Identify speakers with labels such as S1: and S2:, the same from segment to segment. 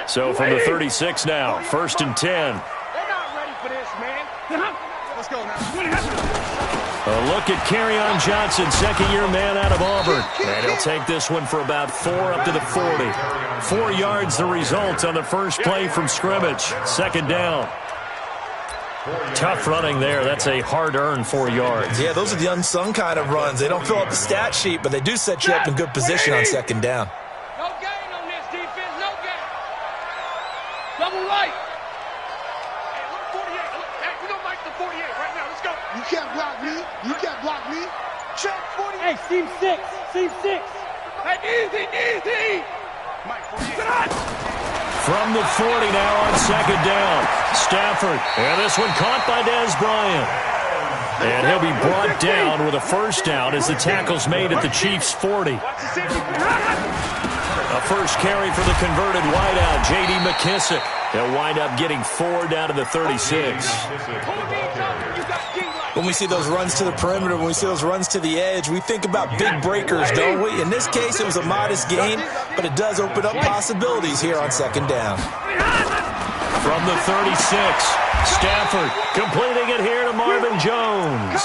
S1: So from the 36 now, 1st and 10.
S2: They're not ready for this, man. Let's go now.
S1: A look at Kerryon Johnson, second-year man out of Auburn. And he'll take this one for about 4 up to the 40. 4 yards the result on the first play from scrimmage. 2nd down. Tough running there. That's a hard-earned 4 yards.
S3: Yeah, those are the unsung kind of runs. They don't fill up the stat sheet, but they do set you up in good position on 2nd down.
S2: No gain on this defense. No gain. Double right. Hey, look, 48. Look, hey, we don't like the 48 right now. Let's go.
S4: You can't block me. You can't block me.
S2: Check 48.
S5: Hey, seam 6. Seam 6.
S2: Hey, easy. Mike, 48.
S1: From the 40 now on 2nd down. Stafford. And this one caught by Dez Bryant. And he'll be brought down with a 1st down as the tackle's made at the Chiefs' 40. A first carry for the converted wideout, J.D. McKissick. They'll wind up getting 4 down to the 36.
S3: When we see those runs to the perimeter, when we see those runs to the edge, we think about big breakers, don't we? In this case, it was a modest gain, but it does open up possibilities here on 2nd down.
S1: From the 36, Stafford completing it here to Marvin Jones.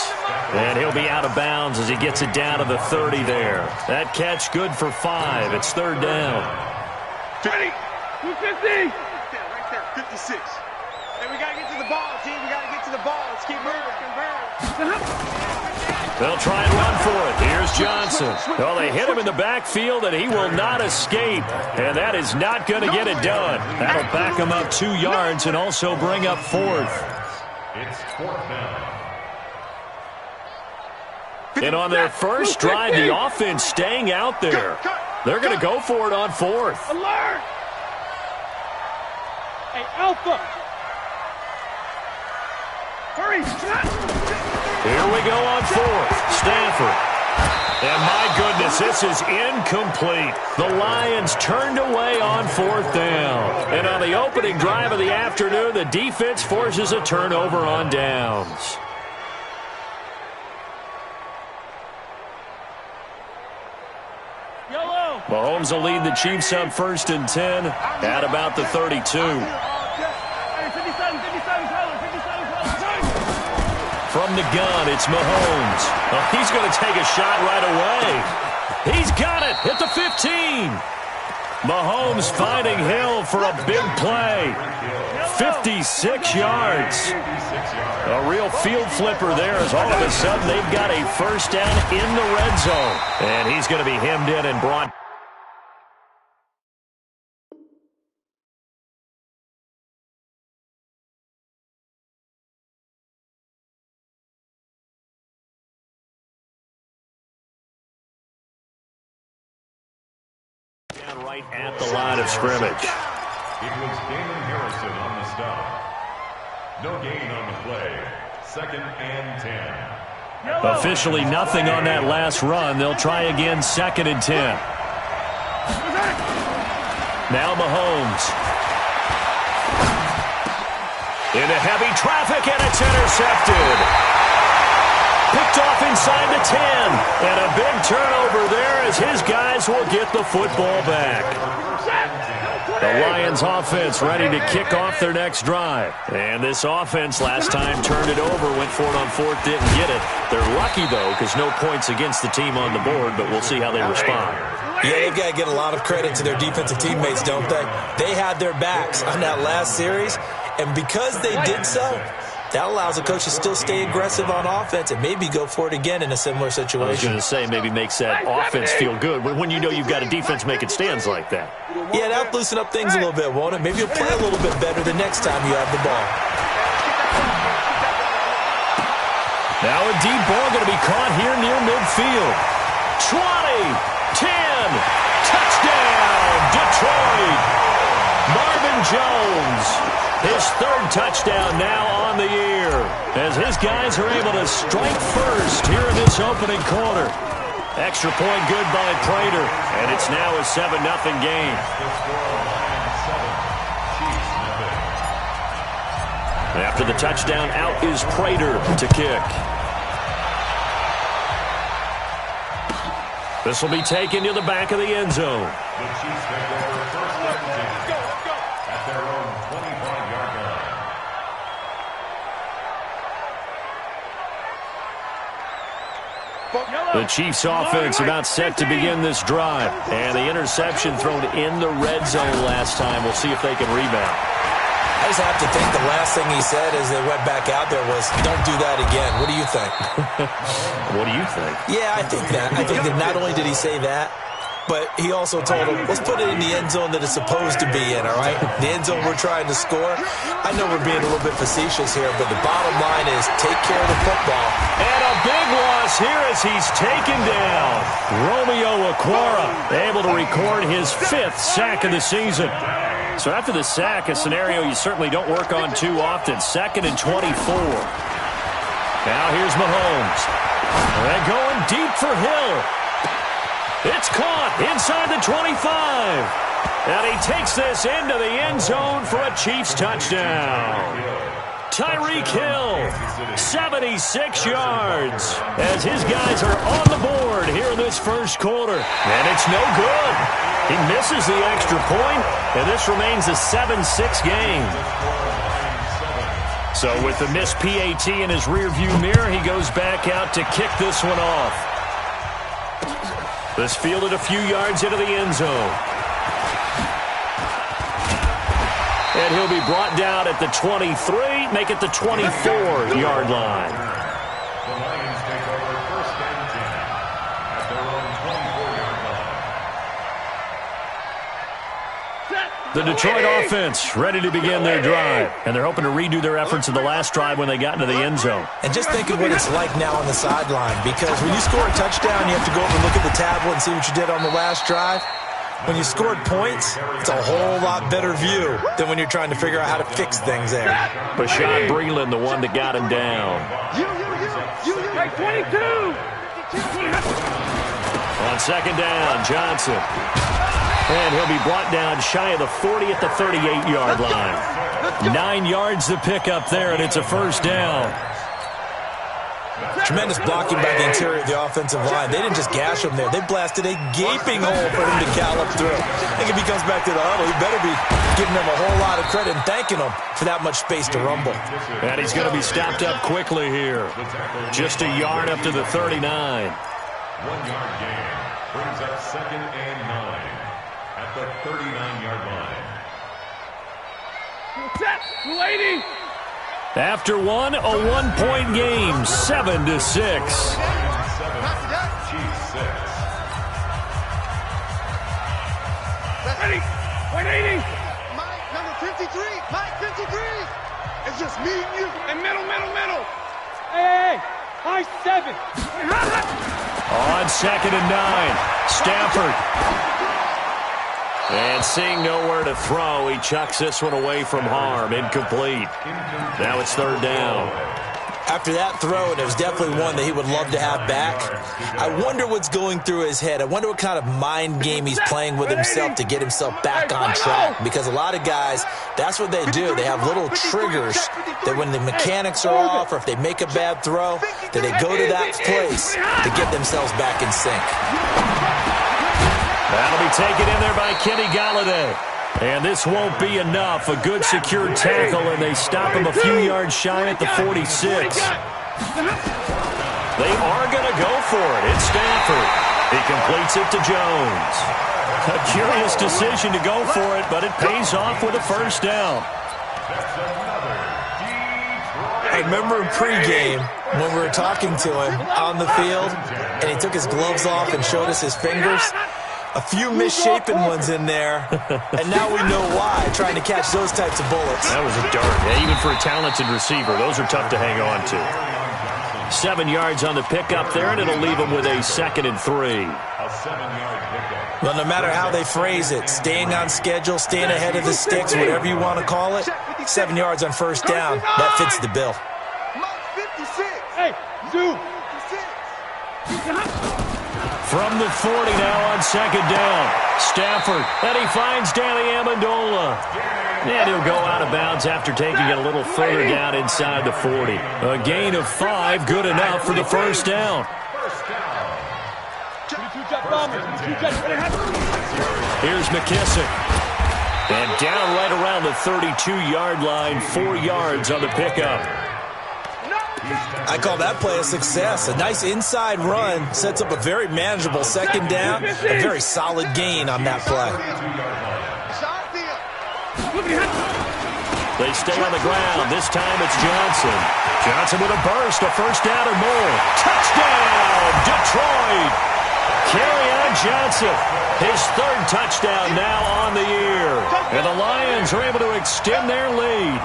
S1: And he'll be out of bounds as he gets it down to the 30 there. That catch good for 5. It's 3rd down.
S2: 20. 250. Right there, 56. And we got to get to the ball, team. We got to get to the ball. Let's keep moving.
S1: They'll try and run for it. Here's Johnson. Well, they hit him in the backfield, and he will not escape. And that is not going to get it done. That'll back him up 2 yards and also bring up 4th.
S6: It's 4th down.
S1: And on their first drive, the offense staying out there. They're going to go for it on 4th.
S2: Alert!
S5: Hey, Alpha.
S2: Hurry!
S1: Here we go on 4th. Stafford. And my goodness, this is incomplete. The Lions turned away on 4th down. And on the opening drive of the afternoon, the defense forces a turnover on downs. Mahomes will lead the Chiefs up 1st and 10 at about the 32. From the gun, it's Mahomes. Oh, he's going to take a shot right away. He's got it at the 15. Mahomes finding Hill for a big play. 56 yards. A real field flipper there as all of a sudden they've got a 1st down in the red zone. And he's going to be hemmed in and brought. Right at the line of scrimmage.
S6: It was Damon Harrison on the stop. No gain on the play. 2nd and 10.
S1: Officially nothing on that last run. They'll try again 2nd and 10. Now Mahomes. Into heavy traffic, and it's intercepted. Picked off inside the 10. And a big turnover there as his guys will get the football back. The Lions offense ready to kick off their next drive. And this offense last time turned it over, went for it on 4th, didn't get it. They're lucky, though, because no points against the team on the board, but we'll see how they respond.
S3: Yeah, they've got to get a lot of credit to their defensive teammates, don't they? They had their backs on that last series, and because they did so, that allows the coach to still stay aggressive on offense and maybe go for it again in a similar situation.
S1: I was going to say, maybe makes that offense feel good when you know you've got a defense making stands like that.
S3: Yeah, that'll loosen up things a little bit, won't it? Maybe you'll play a little bit better the next time you have the ball.
S1: Now a deep ball going to be caught here near midfield. 20, 10, touchdown, Detroit. Marvin Jones, his 3rd touchdown now on the year, as his guys are able to strike first here in this opening quarter. Extra point good by Prater, and it's now a 7-0 game. After the touchdown, out is Prater to kick. This will be taken to the back of the end zone.
S6: The Chiefs take over 1st and 10.
S1: The Chiefs offense about set to begin this drive. And the interception thrown in the red zone last time. We'll see if they can rebound.
S3: I just have to think the last thing he said as they went back out there was, don't do that again. What do you think?
S1: What do you think?
S3: Yeah, I think that. I think that not only did he say that, but he also told him, let's put it in the end zone that it's supposed to be in, all right? The end zone we're trying to score. I know we're being a little bit facetious here, but the bottom line is take care of the football.
S1: And a big loss here as he's taken down. Romeo Okwara able to record his 5th sack of the season. So after the sack, a scenario you certainly don't work on too often. 2nd and 24. Now here's Mahomes. And going deep for Hill. It's caught inside the 25. And he takes this into the end zone for a Chiefs touchdown. Tyreek Hill, 76 yards, as his guys are on the board here in this first quarter. And it's no good. He misses the extra point, and this remains a 7-6 game. So with the missed PAT in his rearview mirror, he goes back out to kick this one off. This fielded a few yards into the end zone. And he'll be brought down at the 23, make it the 24-yard line.
S6: The Lions take over 1st and 10 at their own 24-yard line.
S1: The Detroit offense ready to begin their drive. And they're hoping to redo their efforts in the last drive when they got into the end zone.
S3: And just think of what it's like now on the sideline, because when you score a touchdown, you have to go over and look at the tablet and see what you did on the last drive. When you scored points, it's a whole lot better view than when you're trying to figure out how to fix things there.
S1: Bashaud Breeland, the one that got him down.
S2: Hey, 22!
S1: On 2nd down, Johnson. And he'll be brought down shy of the 40 at the 38-yard line. 9 yards to pick up there, and it's a 1st down.
S3: Tremendous blocking by the interior of the offensive line. They didn't just gash him there. They blasted a gaping hole for him to gallop through. I think if he comes back to the huddle, he better be giving them a whole lot of credit and thanking them for that much space to rumble.
S1: And he's going to be stopped up quickly here. Just a yard up to the 39.
S6: 1-yard gain brings up 2nd and 9 at the 39-yard line.
S2: Set, 280!
S1: After one, a 1-point game, 7-6.
S6: Chiefs 6.
S2: Ready, 180!
S4: Mike, number 53. Mike, 53. It's just me and you.
S2: And middle.
S5: Hey, high 7.
S1: On 2nd and 9, Stafford. And seeing nowhere to throw, he chucks this one away from harm. Incomplete. Now it's 3rd down.
S3: After that throw, and it was definitely one that he would love to have back, I wonder what's going through his head. I wonder what kind of mind game he's playing with himself to get himself back on track. Because a lot of guys, that's what they do. They have little triggers that when the mechanics are off or if they make a bad throw, that they go to that place to get themselves back in sync.
S1: That'll be taken in there by Kenny Galladay. And this won't be enough. A good secured tackle, and they stop him a few yards shy at the 46. They are going to go for it. It's Stafford. He completes it to Jones. A curious decision to go for it, but it pays off with a 1st down.
S3: I remember in pregame when we were talking to him on the field, and he took his gloves off and showed us his fingers. A few misshapen ones in there, and now we know why, trying to catch those types of bullets.
S1: That was a dart. Yeah, even for a talented receiver, those are tough to hang on to. 7 yards on the pickup there, and it'll leave him with a 2nd and 3.
S6: A 7-yard pickup.
S3: Well, no matter how they phrase it, staying on schedule, staying ahead of the sticks, whatever you want to call it, 7 yards on 1st down, that fits the bill.
S4: Mike, 56.
S5: Hey, Zoo.
S4: 56.
S1: From the 40 now on 2nd down. Stafford, and he finds Danny Amendola. And he'll go out of bounds after taking it a little further down inside the 40. A gain of 5, good enough for the 1st down. Here's McKissick. And down right around the 32-yard line, 4 yards on the pickup.
S3: I call that play a success. A nice inside run sets up a very manageable second down. A very solid gain on that play.
S1: They stay on the ground. This time it's Johnson. Johnson with a burst, a first down or more. Touchdown, Detroit! Kerryon Johnson, his third touchdown now on the year. And the Lions are able to extend their lead.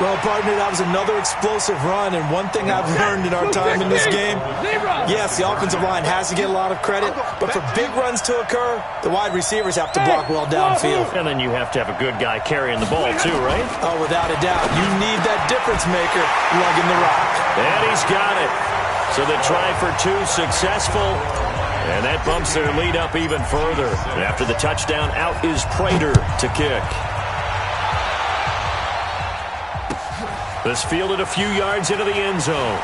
S3: Well, partner, that was another explosive run, and one thing I've learned in our time in this game, yes, the offensive line has to get a lot of credit, but for big runs to occur, the wide receivers have to block well downfield.
S1: And then you have to have a good guy carrying the ball too, right?
S3: Oh, without a doubt. You need that difference maker lugging the rock.
S1: And he's got it. So the try for two successful, and that bumps their lead up even further. And after the touchdown, out is Prater to kick. This fielded a few yards into the end zone.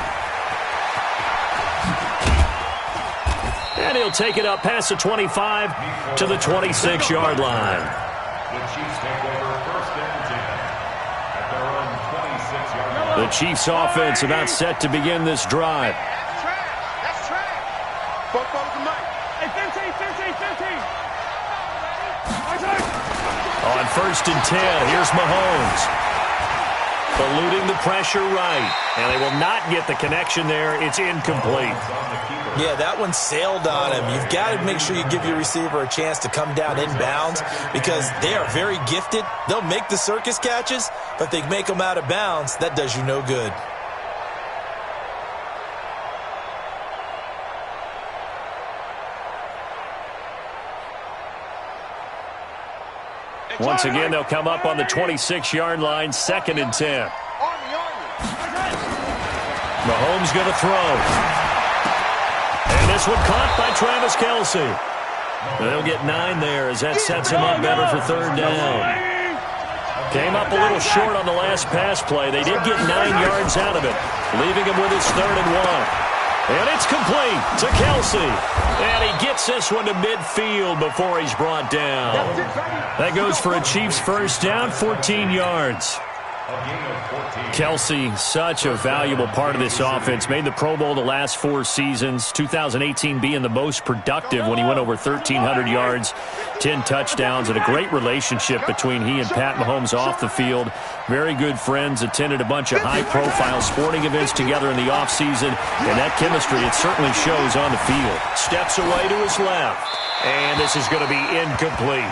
S1: And he'll take it up past the 25 to the 26-yard line.
S6: The Chiefs take over first and 10 at their own 26-yard line.
S1: The Chiefs offense about set to begin this drive.
S4: That's trash. That's trash. Football's the mic.
S5: Hey, 15.
S1: On first and 10, here's Mahomes. Eluding the pressure right. And they will not get the connection there. It's incomplete.
S3: Yeah, that one sailed on him. You've got to make sure you give your receiver a chance to come down inbounds because they are very gifted. They'll make the circus catches, but they make them out of bounds. That does you no good.
S1: Once again, they'll come up on the 26-yard line, second and 10. Mahomes going to throw. And this one caught by Travis Kelce. They'll get 9 there as that sets him up better for third down. Came up a little short on the last pass play. They did get 9 yards out of it, leaving him with his third and 1. And it's complete to Kelce. And he gets this one to midfield before he's brought down. That goes for a Chiefs first down, 14 yards. Kelce, such a valuable part of this offense. Made the Pro Bowl the last 4 seasons. 2018 being the most productive when he went over 1,300 yards, 10 touchdowns, and a great relationship between he and Pat Mahomes off the field. Very good friends, attended a bunch of high-profile sporting events together in the offseason, and that chemistry, it certainly shows on the field. Steps away to his left, and this is going to be incomplete.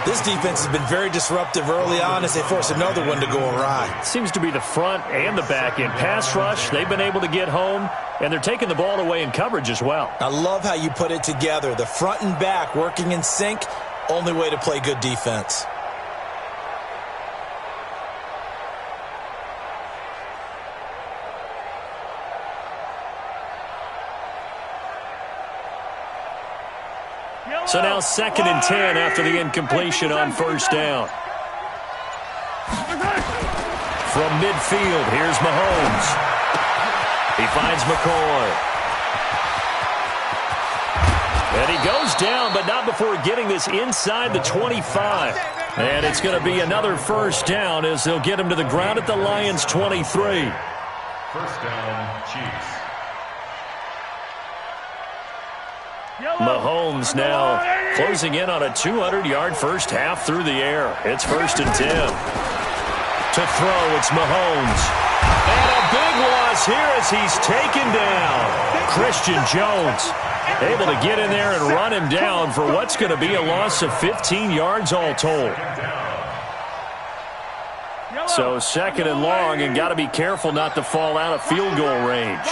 S3: This defense has been very disruptive early on as they force another one to go awry.
S1: Seems to be the front and the back end. Pass rush, they've been able to get home, and they're taking the ball away in coverage as well.
S3: I love how you put it together. The front and back working in sync, only way to play good defense.
S1: So now second and 10 after the incompletion on first down. From midfield, here's Mahomes. He finds McCoy. And he goes down, but not before getting this inside the 25. And it's going to be another first down as they'll get him to the ground at the Lions' 23.
S6: First down, Chiefs.
S1: Mahomes now closing in on a 200-yard first half through the air. It's first and 10. To throw, it's Mahomes. And a big loss here as he's taken down. Christian Jones able to get in there and run him down for what's going to be a loss of 15 yards all told. So second and long, and got to be careful not to fall out of field goal range.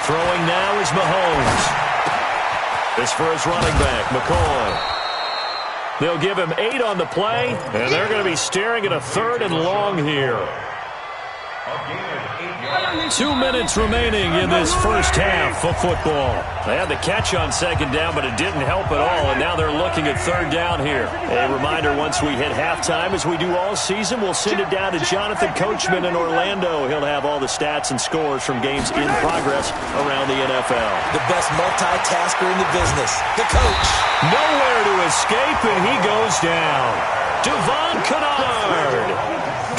S1: Throwing now is Mahomes. This for his running back, McCoy. They'll give him 8 on the play, and they're going to be staring at a third and long here. 2 minutes remaining in this first half of football. They had the catch on second down, but it didn't help at all, and now they're looking at third down here. A reminder, once we hit halftime, as we do all season, we'll send it down to Jonathan Coachman in Orlando. He'll have all the stats and scores from games in progress around the NFL.
S3: The best multitasker in the business, the coach.
S1: Nowhere to escape, and he goes down. Devon Kennard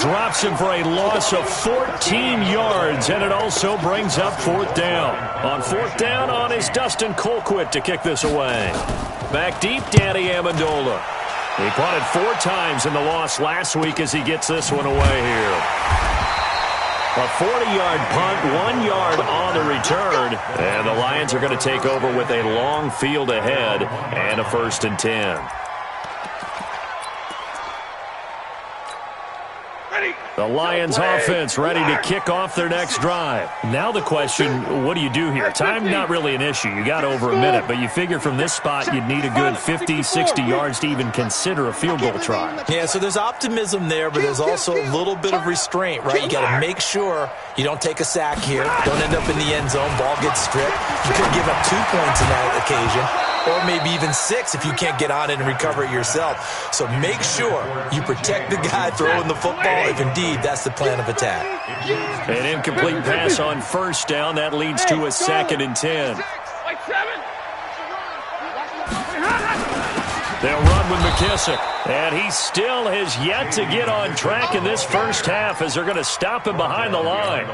S1: drops him for a loss of 14 yards, and it also brings up fourth down. On fourth down is Dustin Colquitt to kick this away. Back deep, Danny Amendola. He punted 4 times in the loss last week as he gets this one away here. A 40-yard punt, 1 yard on the return, and the Lions are going to take over with a long field ahead and a 1st and 10. The Lions offense ready to kick off their next drive. Now the question, what do you do here? Time not really an issue. You got over a minute, but you figure from this spot you'd need a good 50, 60 yards to even consider a field goal try.
S3: Yeah, so there's optimism there, but there's also a little bit of restraint, right? You got to make sure you don't take a sack here. Don't end up in the end zone. Ball gets stripped. You could give up 2 points in that occasion, or maybe even 6 if you can't get on it and recover it yourself. So make sure you protect the guy throwing the football if indeed that's the plan of attack.
S1: An incomplete pass on first down. That leads to a 2nd and 10. They'll run with McKissick. And he still has yet to get on track in this first half as they're going to stop him behind the line.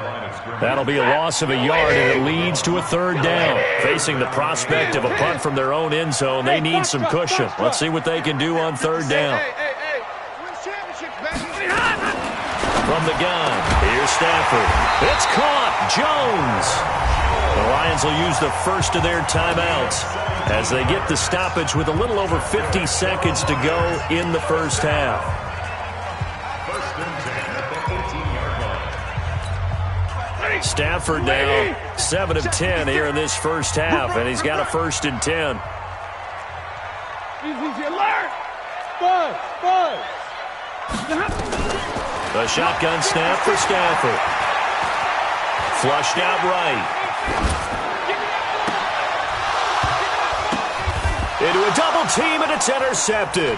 S1: That'll be a loss of a yard, and it leads to a 3rd down. Facing the prospect of a punt from their own end zone, they need some cushion. Let's see what they can do on 3rd down. From the gun, here's Stafford. It's caught. Jones. The Lions will use the first of their timeouts as they get the stoppage with a little over 50 seconds to go in the first half.
S6: 1st and 10 at the 18-yard line.
S1: Stafford now 7 of 10 here in this first half, and he's got a 1st and 10. The shotgun snap for Stafford. Flushed out right. Into a double team, and it's intercepted.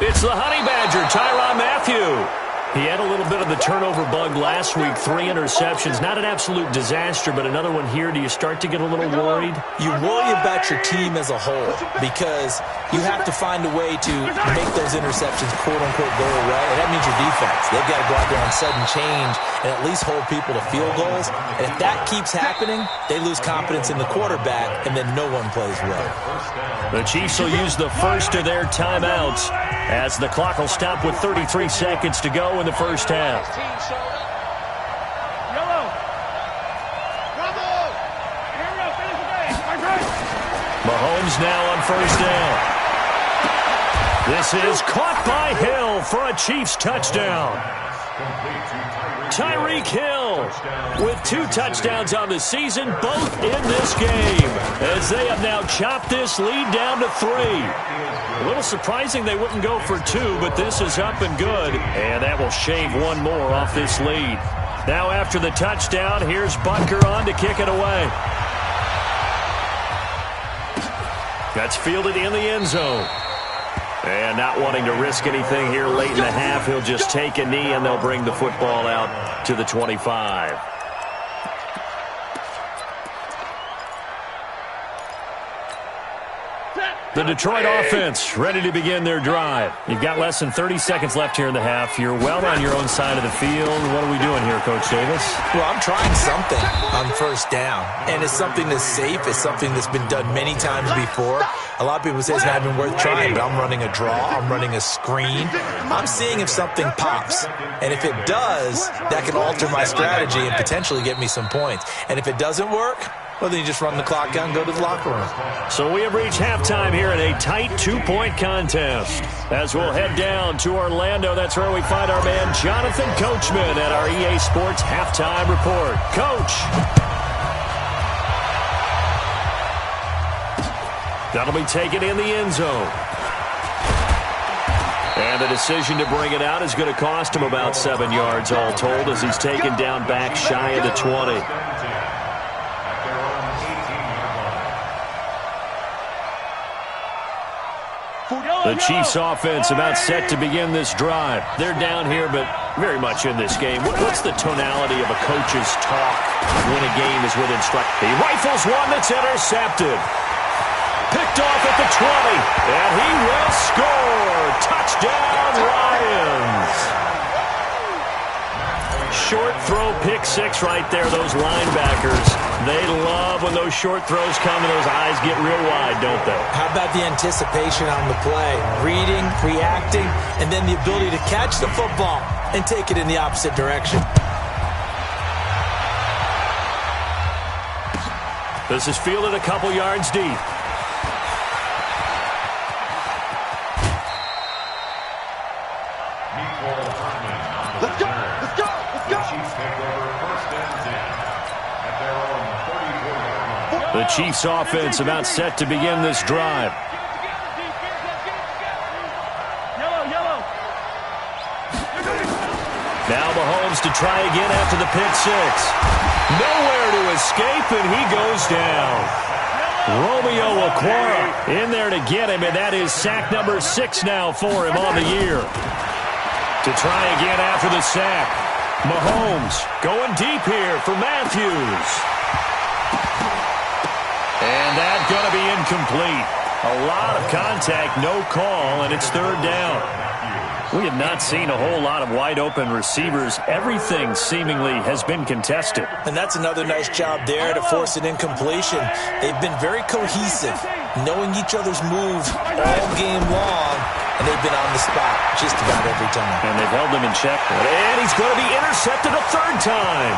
S1: It's the Honey Badger, Tyrann Mathieu. He had a little bit of the turnover bug last week, 3 interceptions. Not an absolute disaster, but another one here. Do you start to get a little worried?
S3: You worry about your team as a whole because you have to find a way to make those interceptions, quote-unquote, go away, and that means your defense. They've got to go out there on sudden change and at least hold people to field goals. And if that keeps happening, they lose confidence in the quarterback, and then no one plays well.
S1: The Chiefs will use the first of their timeouts as the clock will stop with 33 seconds to go in the first half. Mahomes now on first down. This is caught by Hill for a Chiefs touchdown. Tyreek Hill with 2 touchdowns on the season, both in this game, as they have now chopped this lead down to 3. A little surprising they wouldn't go for 2, but this is up and good, and that will shave 1 more off this lead. Now after the touchdown, here's Butker on to kick it away. That's fielded in the end zone. And not wanting to risk anything here late in the half, he'll just take a knee, and they'll bring the football out to the 25. The Detroit offense ready to begin their drive. You've got less than 30 seconds left here in the half. You're well on your own side of the field. What are we doing here, Coach Davis?
S3: Well, I'm trying something on first down, and it's something that's safe. It's something that's been done many times before. A lot of people say it's not even worth trying, but I'm running a draw. I'm running a screen. I'm seeing if something pops, and if it does, that can alter my strategy and potentially get me some points. And if it doesn't work, well, then you just run the clock down and go to the locker room.
S1: So we have reached halftime here in a tight 2-point contest. As we'll head down to Orlando, that's where we find our man Jonathan Coachman at our EA Sports Halftime Report. Coach. That'll be taken in the end zone. And the decision to bring it out is going to cost him about 7 yards all told as he's taken down back shy of the 20. The Chiefs offense about set to begin this drive. They're down here, but very much in this game. What's the tonality of a coach's talk when a game is within strike? He rifles one that's intercepted. Picked off at the 20, and he will score. Touchdown, Lions. throw pick six right there, those linebackers. They love when those short throws come and those eyes get real wide, don't they?
S3: How about the anticipation on the play? Reading, reacting, and then the ability to catch the football and take it in the opposite direction.
S1: This is fielded a couple yards deep.
S4: Let's go! Let's go! Let's go!
S6: Chiefs take over first and 10 at their own 34-yard line.
S1: The Chiefs offense about set to begin this drive.
S5: Yellow.
S1: Now Mahomes to try again after the pick six. Nowhere to escape, and he goes down. Romeo Okwara in there to get him, and that is sack number 6 now for him on the year. To try again after the sack. Mahomes going deep here for Matthews. And that's going to be incomplete. A lot of contact, no call, and it's third down. We have not seen a whole lot of wide-open receivers. Everything seemingly has been contested.
S3: And that's another nice job there to force an incompletion. They've been very cohesive, knowing each other's moves all game long, and they've been on the spot just about every time.
S1: And they've held him in check. And he's going to be intercepted a third time.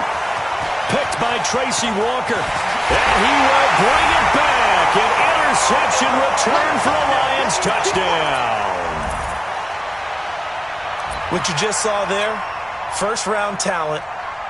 S1: Picked by Tracy Walker. And he will bring it back. An interception return for a Lions touchdown.
S3: What you just saw there, first-round talent,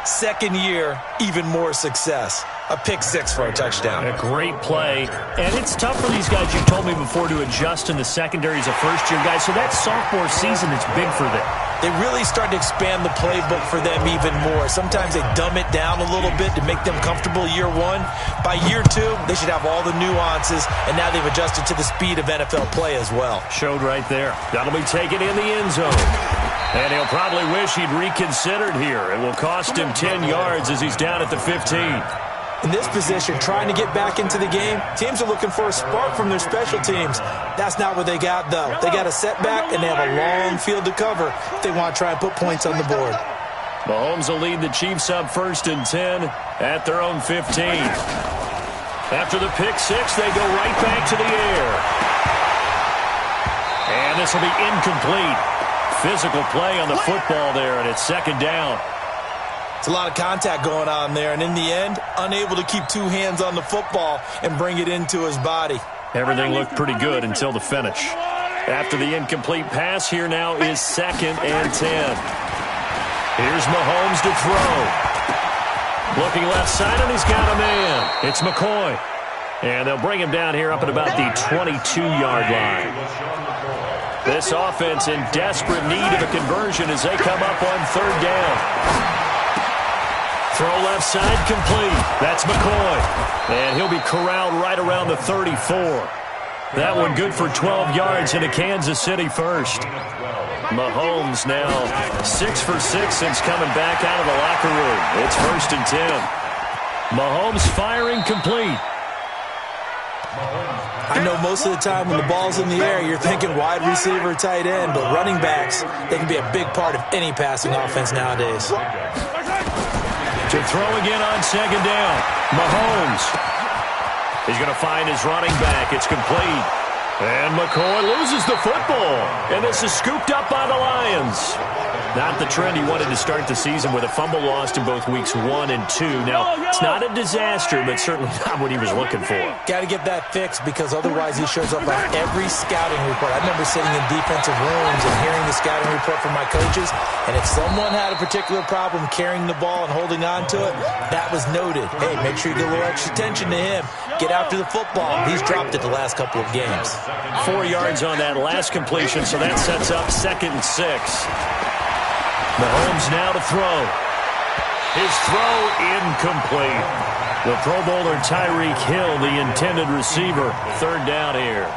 S3: second year, even more success. A pick six for a touchdown.
S1: A great play. And it's tough for these guys, you told me before, to adjust in the secondary as a first-year guy. So that sophomore season is big for them.
S3: They really start to expand the playbook for them even more. Sometimes they dumb it down a little bit to make them comfortable year one. By year two, they should have all the nuances, and now they've adjusted to the speed of NFL play as well.
S1: Showed right there. That'll be taken in the end zone. And he'll probably wish he'd reconsidered here. It will cost him 10 yards as he's down at the 15.
S3: In this position, trying to get back into the game, teams are looking for a spark from their special teams. That's not what they got, though. They got a setback, and they have a long field to cover if they want to try and put points on the board.
S1: Mahomes will lead the Chiefs up first and 10 at their own 15. After the pick six, they go right back to the air. And this will be incomplete. Physical play on the football there, and it's second down.
S3: It's a lot of contact going on there, and in the end, unable to keep two hands on the football and bring it into his body.
S1: Everything looked pretty good until the finish. After the incomplete pass, here now is second and 10. Here's Mahomes to throw. Looking left side, and he's got a man. It's McCoy. And they'll bring him down here up at about the 22-yard line. This offense in desperate need of a conversion as they come up on third down. Throw left side complete. That's McCoy. And he'll be corralled right around the 34. That one good for 12 yards into Kansas City first. Mahomes now 6 for 6 since coming back out of the locker room. It's first and 10. Mahomes firing complete.
S3: I know most of the time when the ball's in the air, you're thinking wide receiver, tight end, but running backs, they can be a big part of any passing offense nowadays.
S1: To throw again on second down. Mahomes. He's going to find his running back. It's complete. And McCoy loses the football. And this is scooped up by the Lions. Not the trend he wanted to start the season with, a fumble lost in both weeks 1 and 2. Now, it's not a disaster, but certainly not what he was looking for.
S3: Got to get that fixed because otherwise he shows up on every scouting report. I remember sitting in defensive rooms and hearing the scouting report from my coaches, and if someone had a particular problem carrying the ball and holding on to it, that was noted. Hey, make sure you get a little extra attention to him. Get after the football. He's dropped it the last couple of games.
S1: 4 yards on that last completion, so that sets up second and 6. Mahomes now to throw. His throw incomplete. The Pro Bowler Tyreek Hill, the intended receiver. Third down here.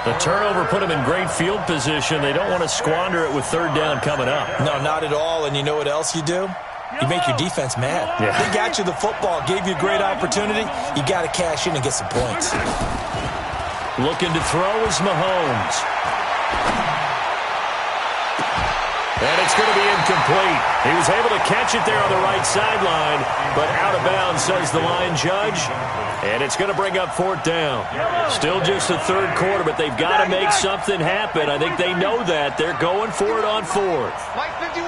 S1: The turnover put him in great field position. They don't want to squander it with third down coming up.
S3: No, not at all. And you know what else you do? You make your defense mad.
S1: Yeah.
S3: They got you the football, gave you a great opportunity. You got to cash in and get some points.
S1: Looking to throw is Mahomes. And it's going to be incomplete. He was able to catch it there on the right sideline, but out of bounds, says the line judge. And it's going to bring up 4th down. Still just the 3rd quarter, but they've got to make something happen. I think they know that. They're going for it on 4th.
S4: Mike 51.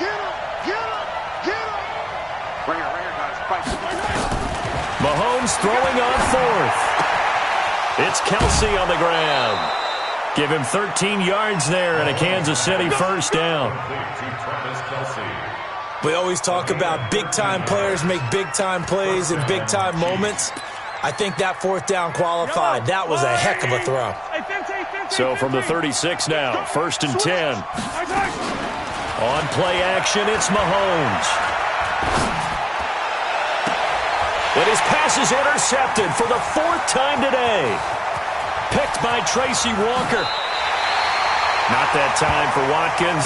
S4: Get him. Get him. Get him. Ringer, guys. Fight.
S1: Mahomes throwing on 4th. It's Kelsey on the ground. Give him 13 yards there and a Kansas City 1st down.
S3: We always talk about big-time players make big-time plays in big-time moments. I think that 4th down qualified. That was a heck of a throw.
S1: So from the 36 now, 1st and 10. On play action, it's Mahomes. And his pass is intercepted for the 4th time today. Picked by Tracy Walker. Not that time for Watkins.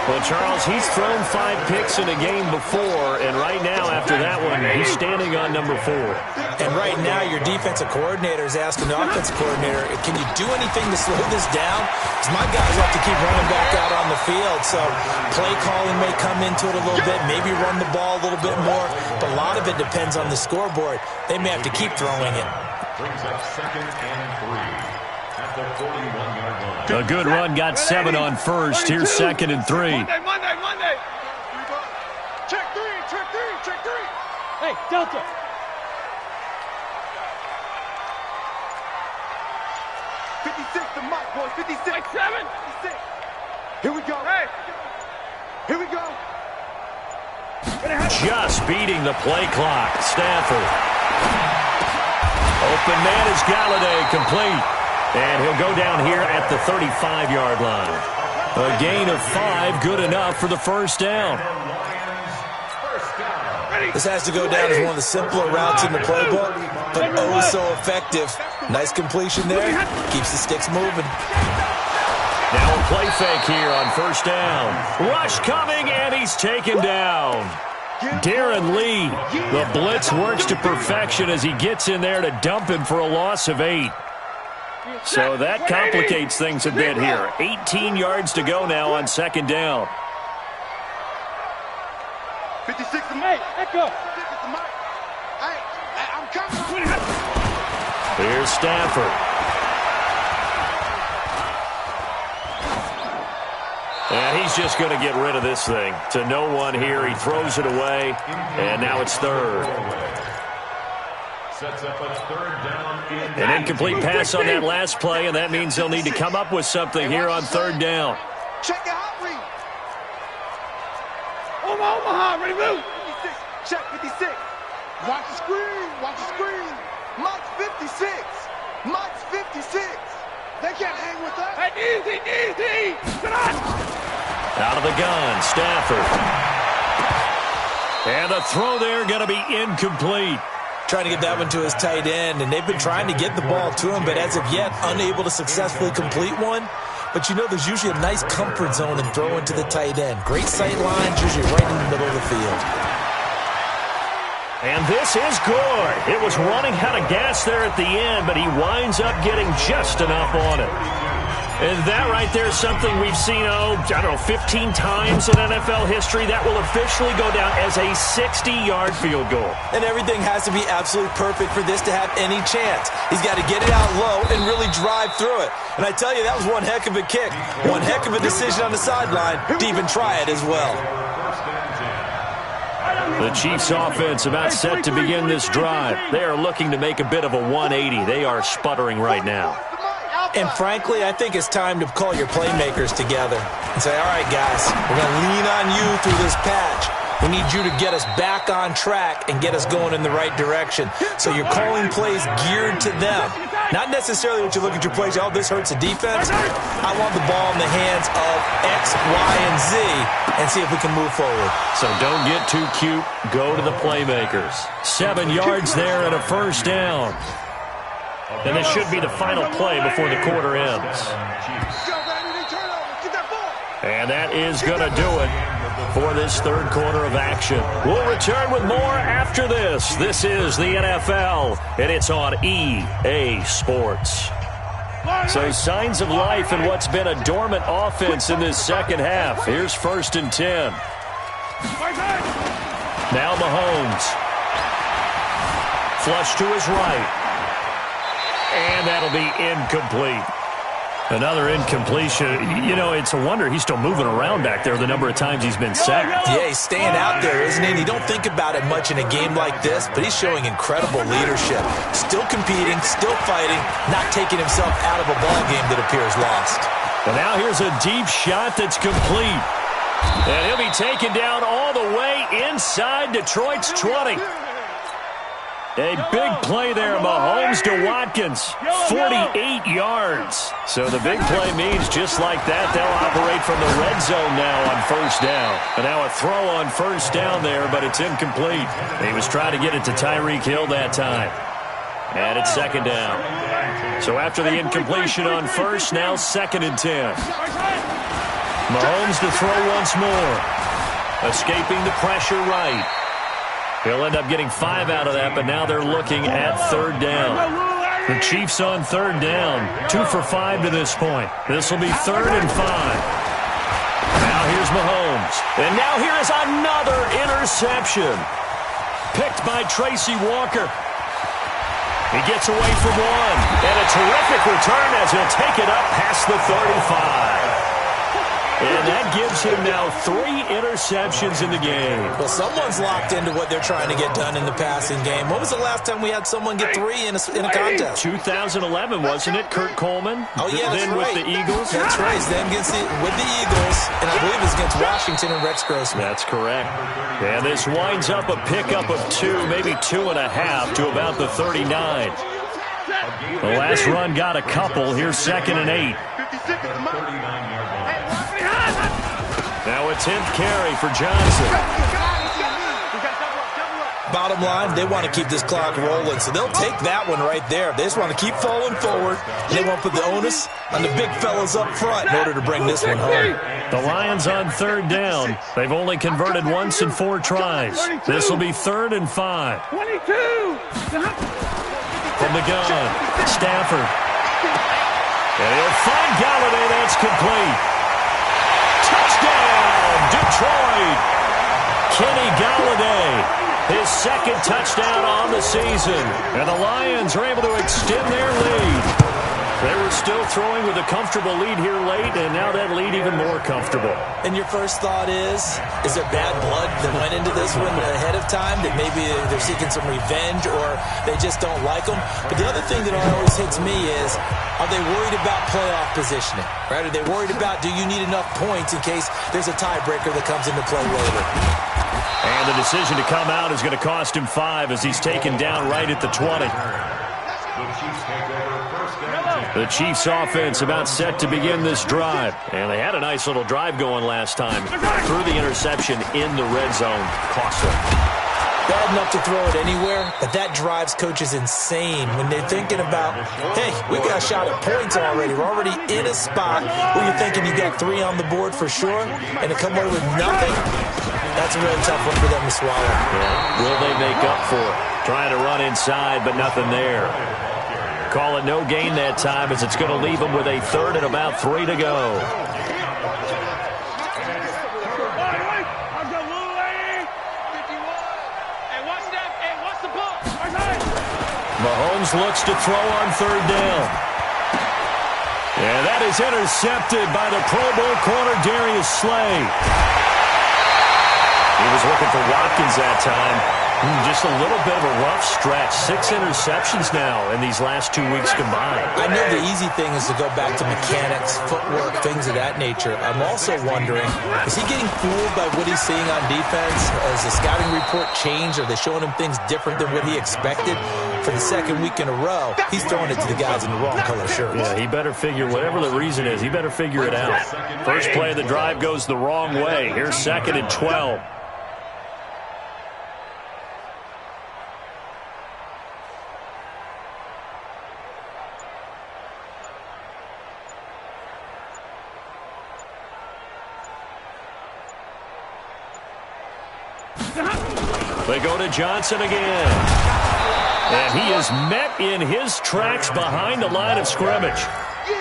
S1: Well, Charles, he's thrown 5 picks in a game before, and right now, after that one, he's standing on number 4.
S3: And right now, your defensive coordinator is asking the offensive coordinator, can you do anything to slow this down? Because my guys have to keep running back out on the field, so play calling may come into it a little bit, maybe run the ball a little bit more, but a lot of it depends on the scoreboard. They may have to keep throwing it.
S6: Brings up 2nd and 3 at the 41-yard line.
S1: A good run got 7 on 1st. Here's 2nd and 3.
S2: Monday.
S4: Check 3.
S5: Hey, Delta.
S4: The mic, boys. 56.
S2: Like 7.
S4: 56. Here we go.
S2: Hey.
S4: Here we go.
S1: Just beating the play clock. Stafford. Open man is Galladay, complete. And he'll go down here at the 35-yard line. A gain of 5, good enough for the 1st down.
S3: This has to go down as one of the simpler routes in the playbook, but oh so effective. Nice completion there. Keeps the sticks moving.
S1: Now a play fake here on 1st down. Rush coming, and he's taken down. Darren Lee, the blitz works to perfection as he gets in there to dump him for a loss of 8. So that complicates things a bit here. 18 yards to go now on 2nd down.
S4: 56 to
S5: Hey, Echo.
S4: I'm coming.
S1: Here's Stafford. And he's just going to get rid of this thing. To no one here. He throws it away. And now it's 3rd.
S6: Sets up a 3rd down.
S1: An incomplete pass on that last play, and that means they'll need to come up with something here on 3rd down.
S4: Check your hot read.
S2: Omaha, ready to move.
S4: 56. Check 56. Watch the screen. Watch the screen. Mike's 56. Mike's 56. They can't hang with us.
S2: Hey, easy. Come on.
S1: Out of the gun, Stafford. And the throw there going to be incomplete.
S3: Trying to get that one to his tight end, and they've been trying to get the ball to him, but as of yet, unable to successfully complete one. But you know, there's usually a nice comfort zone in throwing to the tight end. Great sight lines, usually right in the middle of the field.
S1: And this is good. It was running out of gas there at the end, but he winds up getting just enough on it. And that right there is something we've seen, 15 times in NFL history. That will officially go down as a 60-yard field goal.
S3: And everything has to be absolutely perfect for this to have any chance. He's got to get it out low and really drive through it. And I tell you, that was one heck of a kick. One heck of a decision on the sideline to even try it as well.
S1: The Chiefs offense about set to begin this drive. They are looking to make a bit of a 180. They are sputtering right now.
S3: And frankly, I think it's time to call your playmakers together and say, all right, guys, we're going to lean on you through this patch. We need you to get us back on track and get us going in the right direction. So you're calling plays geared to them. Not necessarily what you look at your plays, oh, this hurts the defense. I want the ball in the hands of X, Y, and Z and see if we can move forward.
S1: So don't get too cute. Go to the playmakers. 7 yards there and a 1st down. And this should be the final play before the quarter ends. And that is going to do it for this 3rd quarter of action. We'll return with more after this. This is the NFL, and it's on EA Sports. So signs of life in what's been a dormant offense in this second half. Here's 1st and 10. Now Mahomes. Flush to his right. And that'll be incomplete. Another incompletion. You know, it's a wonder he's still moving around back there the number of times he's been sacked.
S3: Yeah, he's staying out there, isn't he? And you don't think about it much in a game like this, but he's showing incredible leadership. Still competing, still fighting, not taking himself out of a ball game that appears lost.
S1: And now here's a deep shot that's complete. And he'll be taken down all the way inside Detroit's 20. A big play there, Mahomes to Watkins, 48 yards. So the big play means just like that, they'll operate from the red zone now on 1st down. And now a throw on 1st down there, but it's incomplete. He was trying to get it to Tyreek Hill that time. And it's 2nd down. So after the incompletion on 1st, now 2nd and 10. Mahomes to throw once more. Escaping the pressure right. He'll end up getting 5 out of that, but now they're looking at 3rd down. The Chiefs on 3rd down. 2 for 5 to this point. This will be 3rd and 5. Now here's Mahomes. And now here is another interception. Picked by Tracy Walker. He gets away from one. And a terrific return as he'll take it up past the 35. And that gives him now 3 interceptions in the game.
S3: Well, someone's locked into what they're trying to get done in the passing game. When was the last time we had someone get 3 in a contest?
S1: 2011, wasn't it? Kurt Coleman?
S3: Oh, yeah, that's
S1: then
S3: right.
S1: with the Eagles?
S3: That's right. Then with the Eagles, and I believe it's against Washington and Rex Grossman.
S1: That's correct. And this winds up a pickup of 2, maybe 2.5 to about the 39. The last run got a couple. Here's 2nd and 8. Now a 10th carry for Johnson.
S3: Bottom line, they want to keep this clock rolling, so they'll take that one right there. They just want to keep falling forward. They want to put the onus on the big fellas up front in order to bring this one home.
S1: The Lions on 3rd down. They've only converted once in 4 tries. This will be 3rd and 5.
S2: 22.
S1: From the gun, Stafford. And he'll find Galladay. That's complete. Touchdown, Detroit. Kenny Galladay, his 2nd touchdown on the season. And the Lions are able to extend their lead. They were still throwing with a comfortable lead here late, and now that lead even more comfortable.
S3: And your first thought is there bad blood that went into this one ahead of time, that maybe they're seeking some revenge or they just don't like them? But the other thing that always hits me is, are they worried about playoff positioning? Right? Are they worried about, do you need enough points in case there's a tiebreaker that comes into play later?
S1: And the decision to come out is going to cost him 5 as he's taken down right at the 20. The Chiefs offense about set to begin this drive. And they had a nice little drive going last time. Threw the interception in the red zone. Costly.
S3: Bad enough to throw it anywhere, but that drives coaches insane when they're thinking about, hey, we got a shot at points already. We're already in a spot where you're thinking you got 3 on the board for sure, and to come away with nothing, that's a really tough one for them to swallow.
S1: Yeah. Will they make up for it? Trying to run inside, but nothing there. Call it no gain that time as it's going to leave them with a 3rd and about 3 to go. Mahomes looks to throw on 3rd down. And that is intercepted by the Pro Bowl corner, Darius Slay. He was looking for Watkins that time. Just a little bit of a rough stretch. 6 interceptions now in these last 2 weeks combined.
S3: I know the easy thing is to go back to mechanics, footwork, things of that nature. I'm also wondering, is he getting fooled by what he's seeing on defense? Has the scouting report changed? Are they showing him things different than what he expected? For the 2nd week in a row, he's throwing it to the guys in the wrong color shirts.
S1: Yeah, he better figure, whatever the reason is, he better figure it out. First play of the drive goes the wrong way. Here's 2nd and 12. They go to Johnson again. And he is met in his tracks behind the line of scrimmage.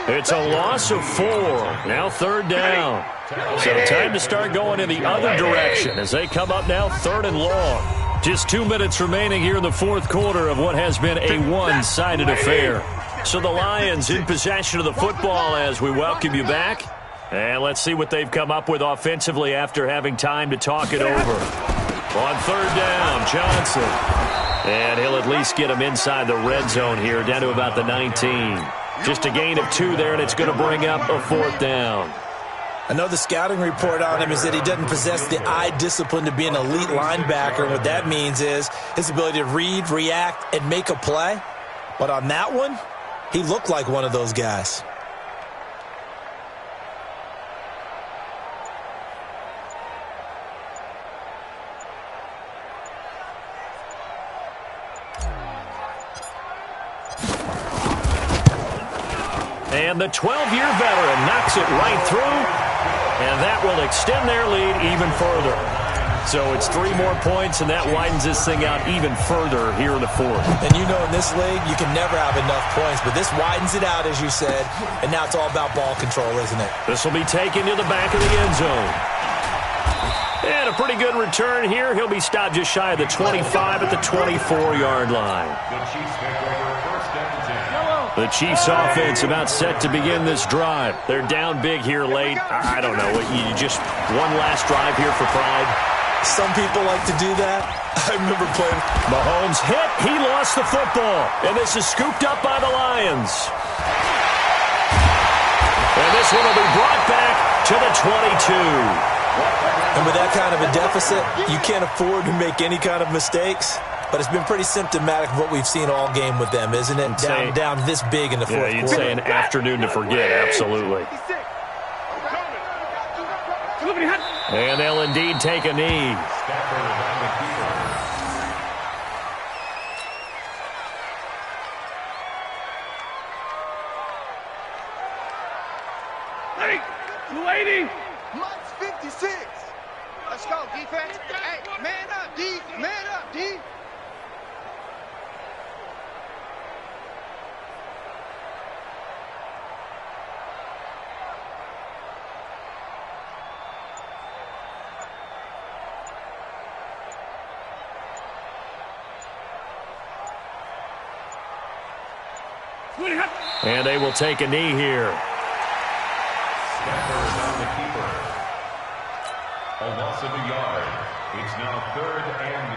S1: It's a loss of 4. Now 3rd down. So time to start going in the other direction as they come up now 3rd and long. Just 2 minutes remaining here in the 4th quarter of what has been a one-sided affair. So the Lions in possession of the football as we welcome you back. And let's see what they've come up with offensively after having time to talk it over. On 3rd down, Johnson. And he'll at least get him inside the red zone here, down to about the 19. Just a gain of 2 there, and it's going to bring up a 4th down.
S3: I know the scouting report on him is that he doesn't possess the eye discipline to be an elite linebacker. And what that means is his ability to read, react, and make a play. But on that one, he looked like one of those guys.
S1: And the 12-year veteran knocks it right through, and that will extend their lead even further. So it's 3 more points, and that widens this thing out even further here in the 4th.
S3: And you know in this league, you can never have enough points, but this widens it out, as you said, and now it's all about ball control, isn't it?
S1: This will be taken to the back of the end zone. And a pretty good return here. He'll be stopped just shy of the 25 at the 24-yard line.
S6: The Chiefs take over 1st and 10.
S1: The Chiefs offense about set to begin this drive. They're down big here late. I don't know. You just one last drive here for pride.
S3: Some people like to do that. I remember playing.
S1: Mahomes hit. He lost the football. And this is scooped up by the Lions. And this one will be brought back to the 22.
S3: And with that kind of a deficit, you can't afford to make any kind of mistakes. But it's been pretty symptomatic of what we've seen all game with them, isn't it? Down this big in the 4th quarter.
S1: Yeah, you'd say an afternoon to forget, absolutely. And they'll indeed take a knee.
S2: Hey, 280.
S4: Mike's 56. Let's go, defense. Hey, man up, D. Man up, D.
S1: And they will take a knee here.
S6: Stafford is on the keeper. A loss of a yard. It's now 3rd and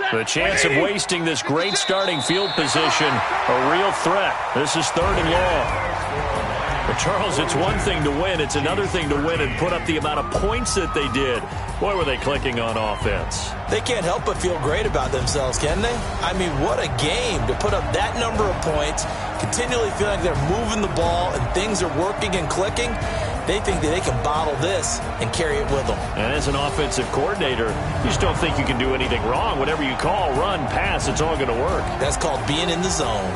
S6: 13.
S1: The chance of wasting this great starting field position, a real threat. This is 3rd and long. But Charles, it's one thing to win. It's another thing to win and put up the amount of points that they did. Boy, were they clicking on offense.
S3: They can't help but feel great about themselves, can they? I mean, what a game to put up that number of points, continually feeling like they're moving the ball and things are working and clicking. They think that they can bottle this and carry it with them.
S1: And as an offensive coordinator, you just don't think you can do anything wrong. Whatever you call, run, pass, it's all going to work.
S3: That's called being in the zone.